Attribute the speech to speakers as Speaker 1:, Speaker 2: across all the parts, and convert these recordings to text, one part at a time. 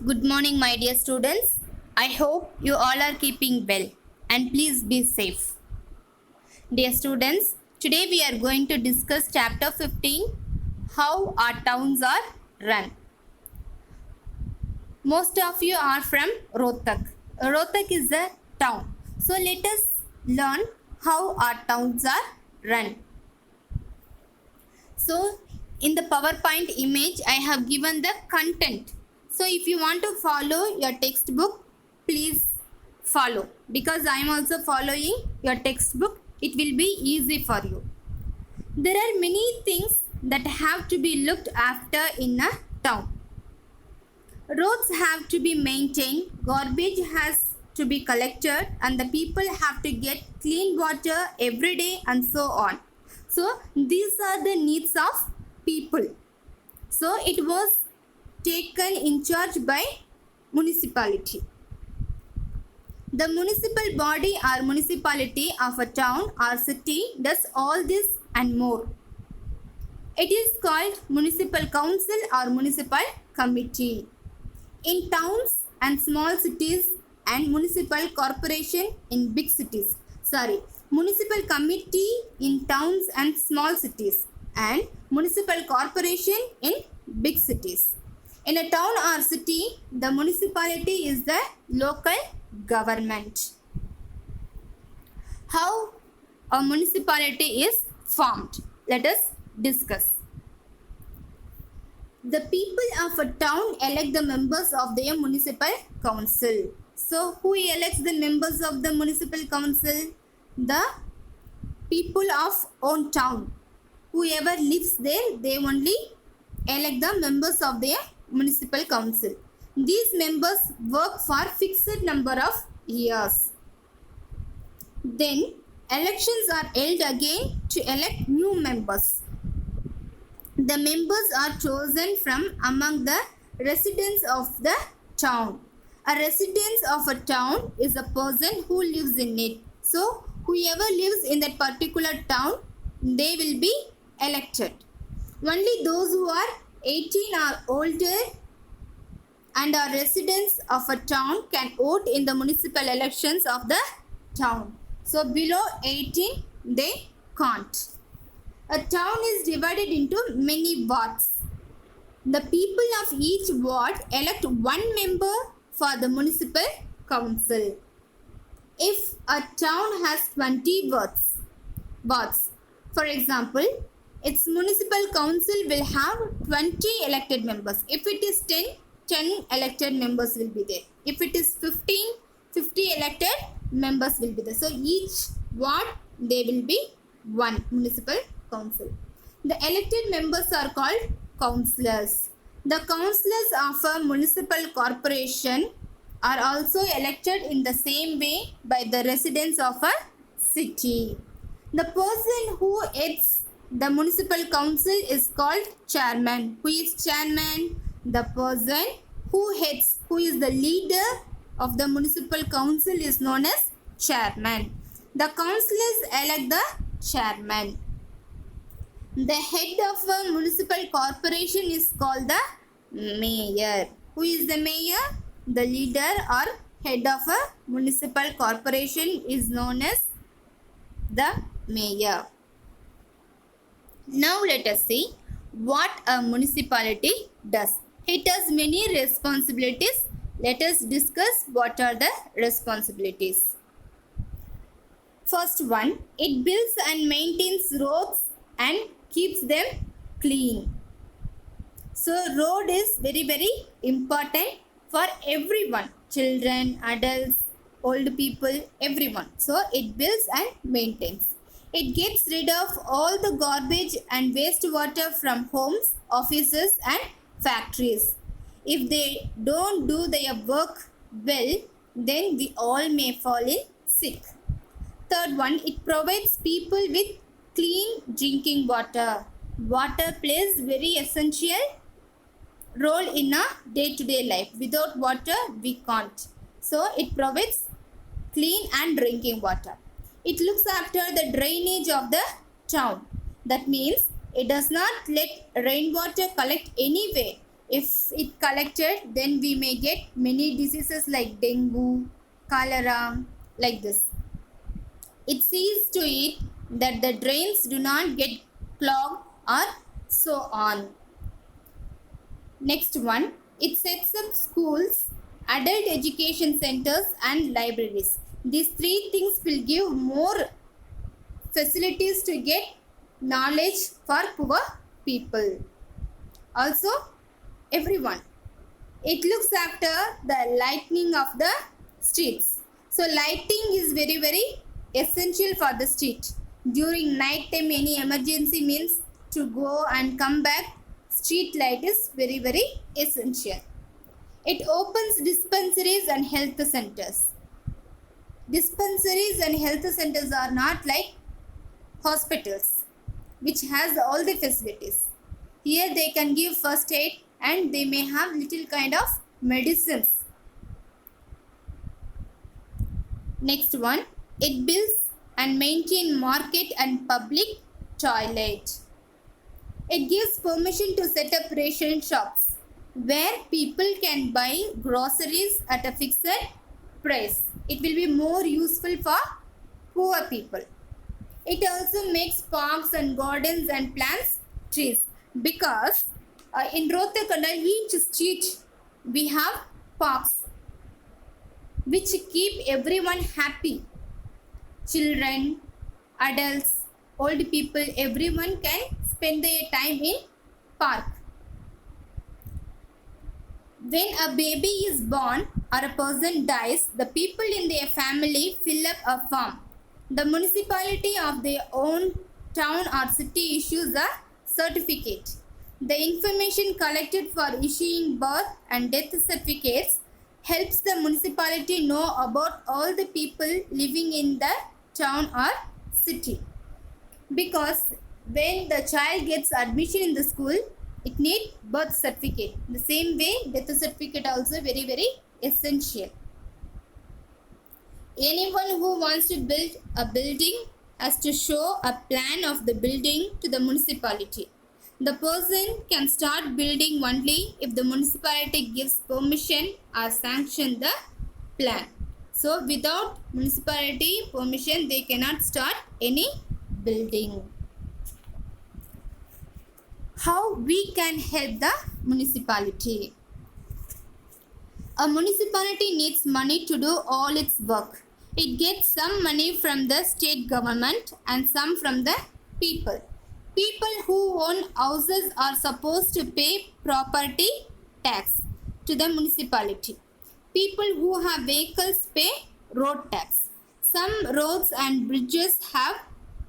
Speaker 1: Good morning, my dear students. I hope you all are keeping well and please be safe. Dear students, today we are going to discuss chapter 15, how our towns are run. Most of you are from Rohtak. Rohtak is a town. So let us learn how our towns are run. So in the PowerPoint image, I have given the content. So if you want to follow your textbook, please follow, because I am also following your textbook. It will be easy for you. There are many things that have to be looked after in a town. Roads have to be maintained, garbage has to be collected, and the people have to get clean water every day, and so on. So these are the needs of people. So it was taken in charge by municipality. The municipal body or municipality of a town or city does all this and more. It is called municipal council or municipal committee. In towns and small cities and municipal corporation in big cities. Municipal committee in towns and small cities and municipal corporation in big cities. In a town or city, the municipality is the local government. How a municipality is formed? Let us discuss. The people of a town elect the members of their municipal council. So, who elects the members of the municipal council? The people of own town. Whoever lives there, they only elect the members of their municipal council. These members work for fixed number of years. Then, elections are held again to elect new members. The members are chosen from among the residents of the town. A resident of a town is a person who lives in it. So, whoever lives in that particular town, they will be elected. Only those who are 18 or older and are residents of a town can vote in the municipal elections of the town. So, below 18, they can't. A town is divided into many wards. The people of each ward elect one member for the municipal council. If a town has 20 wards, for example, its municipal council will have 20 elected members. If it is 10 elected members will be there. If it is 15, 50 elected members will be there. So each ward there will be one municipal council. The elected members are called councillors. The councillors of a municipal corporation are also elected in the same way by the residents of a city. The person who heads the municipal council is called chairman. Who is chairman? The person who heads, who is the leader of the municipal council is known as chairman. The councillors elect the chairman. The head of a municipal corporation is called the mayor. Who is the mayor? The leader or head of a municipal corporation is known as the mayor. Now let us see what a municipality does. It has many responsibilities. Let us discuss what are the responsibilities. First one, it builds and maintains roads and keeps them clean. So road is very important for everyone, children, adults, old people, everyone. So it builds and maintains. It gets rid of all the garbage and wastewater from homes, offices and factories. If they don't do their work well, then we all may fall in sick. Third one, it provides people with clean drinking water. Water plays very essential role in our day-to-day life. Without water, we can't. So, it provides clean and drinking water. It looks after the drainage of the town. That means it does not let rainwater collect anywhere. If it collected, then we may get many diseases like dengue, cholera, like this. It sees to it that the drains do not get clogged or so on. Next one, it sets up schools, adult education centers and libraries. These three things will give more facilities to get knowledge for poor people. Also, everyone. It looks after the lightening of the streets. So lighting is very essential for the street. During night time, any emergency means to go and come back, street light is very essential. It opens dispensaries and health centers. Dispensaries and health centers are not like hospitals which has all the facilities. Here they can give first aid and they may have little kind of medicines. Next one, it builds and maintain market and public toilet. It gives permission to set up ration shops where people can buy groceries at a fixed price. It will be more useful for poor people. It also makes parks and gardens and plants trees because in Rohtak each street we have parks which keep everyone happy. Children, adults, old people, everyone can spend their time in park. When a baby is born or a person dies, the people in their family fill up a form. The municipality of their own town or city issues a certificate. The information collected for issuing birth and death certificates helps the municipality know about all the people living in the town or city. Because when the child gets admission in the school, it needs birth certificate. The same way, death certificate also very essential. Anyone who wants to build a building has to show a plan of the building to the municipality. The person can start building only if the municipality gives permission or sanction the plan. So without municipality permission, they cannot start any building. How we can help the municipality? A municipality needs money to do all its work. It gets some money from the state government and some from the people. People who own houses are supposed to pay property tax to the municipality. People who have vehicles pay road tax. Some roads and bridges have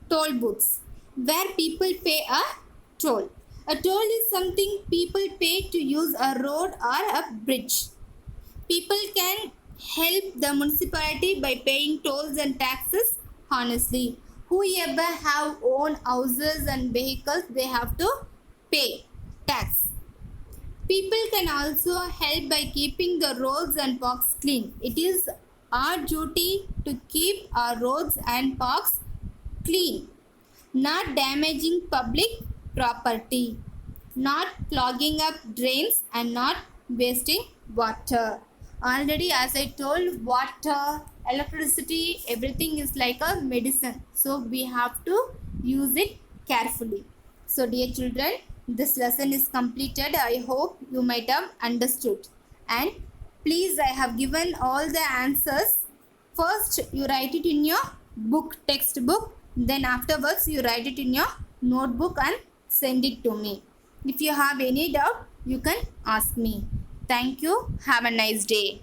Speaker 1: toll booths where people pay a toll. A toll is something people pay to use a road or a bridge. People can help the municipality by paying tolls and taxes honestly. Whoever have own houses and vehicles, they have to pay tax. People can also help by keeping the roads and parks clean. It is our duty to keep our roads and parks clean, not damaging public property, not clogging up drains and not wasting water. Already as I told, water, electricity, everything is like a medicine. So we have to use it carefully. So dear children, this lesson is completed. I hope you might have understood. And please, I have given all the answers. First, you write it in your book, textbook. Then afterwards, you write it in your notebook and send it to me. If you have any doubt, you can ask me. Thank you. Have a nice day.